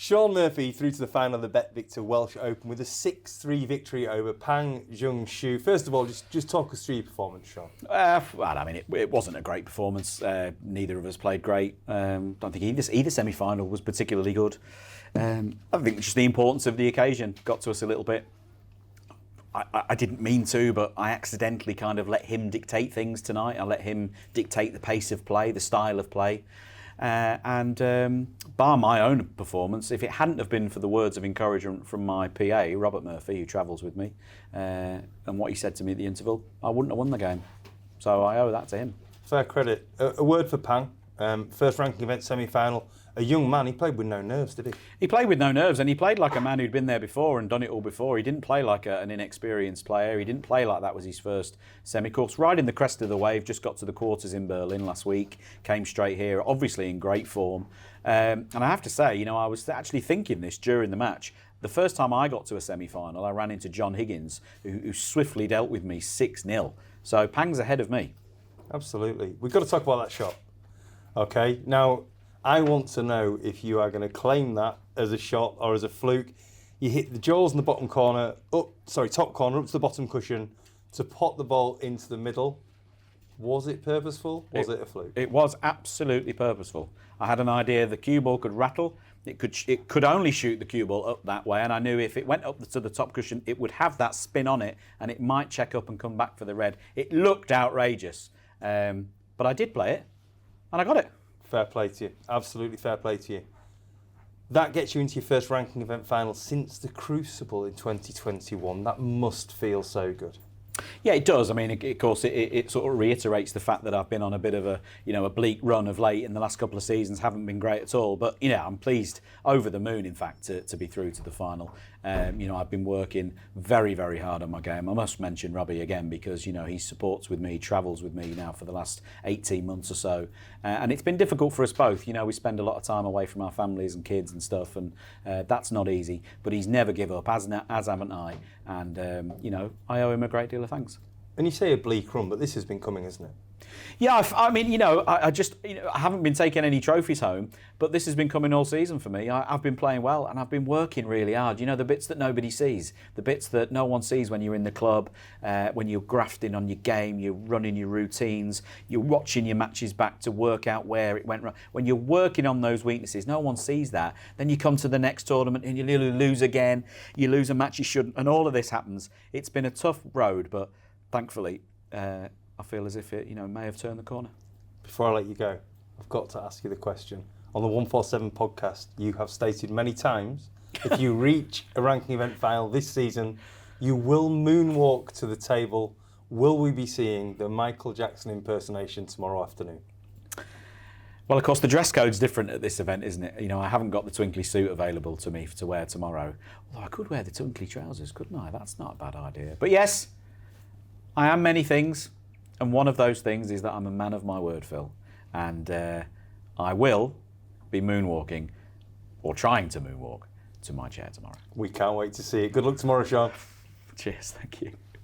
Sean Murphy through to the final of the BetVictor Welsh Open with a 6-3 victory over Pang Jung-Shu. First of all, just talk us through your performance, Sean. Well, I mean, it wasn't a great performance. Neither of us played great. Don't think either semi-final was particularly good. I think just the importance of the occasion got to us a little bit. I didn't mean to, but I accidentally kind of let him dictate things tonight. I let him dictate the pace of play, the style of play. Bar my own performance, if it hadn't have been for the words of encouragement from my PA, Robert Murphy, who travels with me, and what he said to me at the interval, I wouldn't have won the game. So I owe that to him. Fair credit. A word for Pang. First ranking event semi-final. A young man, he played with no nerves, did he? He played with no nerves, and he played like a man who'd been there before and done it all before. He didn't play like an inexperienced player. He didn't play like that was his first semi-course. Riding the crest of the wave, just got to the quarters in Berlin last week, came straight here, obviously in great form. And I have to say, I was actually thinking this during the match. The first time I got to a semi-final, I ran into John Higgins, who swiftly dealt with me 6-0. So Pang's ahead of me. Absolutely. We've got to talk about that shot. Okay, now I want to know if you are going to claim that as a shot or as a fluke. You hit the jaws in the bottom corner, top corner, up to the bottom cushion to pot the ball into the middle. Was it purposeful? Was it a fluke? It was absolutely purposeful. I had an idea the cue ball could rattle. It could only shoot the cue ball up that way, and I knew if it went up to the top cushion, it would have that spin on it, and it might check up and come back for the red. It looked outrageous, but I did play it, and I got it. Fair play to you. Absolutely fair play to you. That gets you into your first ranking event final since the Crucible in 2021. That must feel so good. Yeah, it does. I mean, of course, it sort of reiterates the fact that I've been on a bit of a bleak run of late in the last couple of seasons. Haven't been great at all, but I'm pleased, over the moon, in fact, to be through to the final. I've been working very, very hard on my game. I must mention Robbie again because he supports with me, travels with me now for the last 18 months or so, and it's been difficult for us both. We spend a lot of time away from our families and kids and stuff, and that's not easy. But he's never give up, as haven't I. And I owe him a great deal of thanks. And you say a bleak run, but this has been coming, isn't it? Yeah, I haven't been taking any trophies home, but this has been coming all season for me. I've been playing well and I've been working really hard. The bits that nobody sees, the bits that no one sees when you're in the club, when you're grafting on your game, you're running your routines, you're watching your matches back to work out where it went wrong. When you're working on those weaknesses, no one sees that. Then you come to the next tournament and you lose again, you lose a match you shouldn't, and all of this happens. It's been a tough road, but thankfully, I feel as if it, may have turned the corner. Before I let you go, I've got to ask you the question. On the 147 podcast, you have stated many times, if you reach a ranking event final this season, you will moonwalk to the table. Will we be seeing the Michael Jackson impersonation tomorrow afternoon? Well, of course, the dress code's different at this event, isn't it? I haven't got the twinkly suit available to me to wear tomorrow. Although I could wear the twinkly trousers, couldn't I? That's not a bad idea. But yes, I am many things. And one of those things is that I'm a man of my word, Phil. And I will be moonwalking, or trying to moonwalk, to my chair tomorrow. We can't wait to see it. Good luck tomorrow, Sean. Cheers, thank you.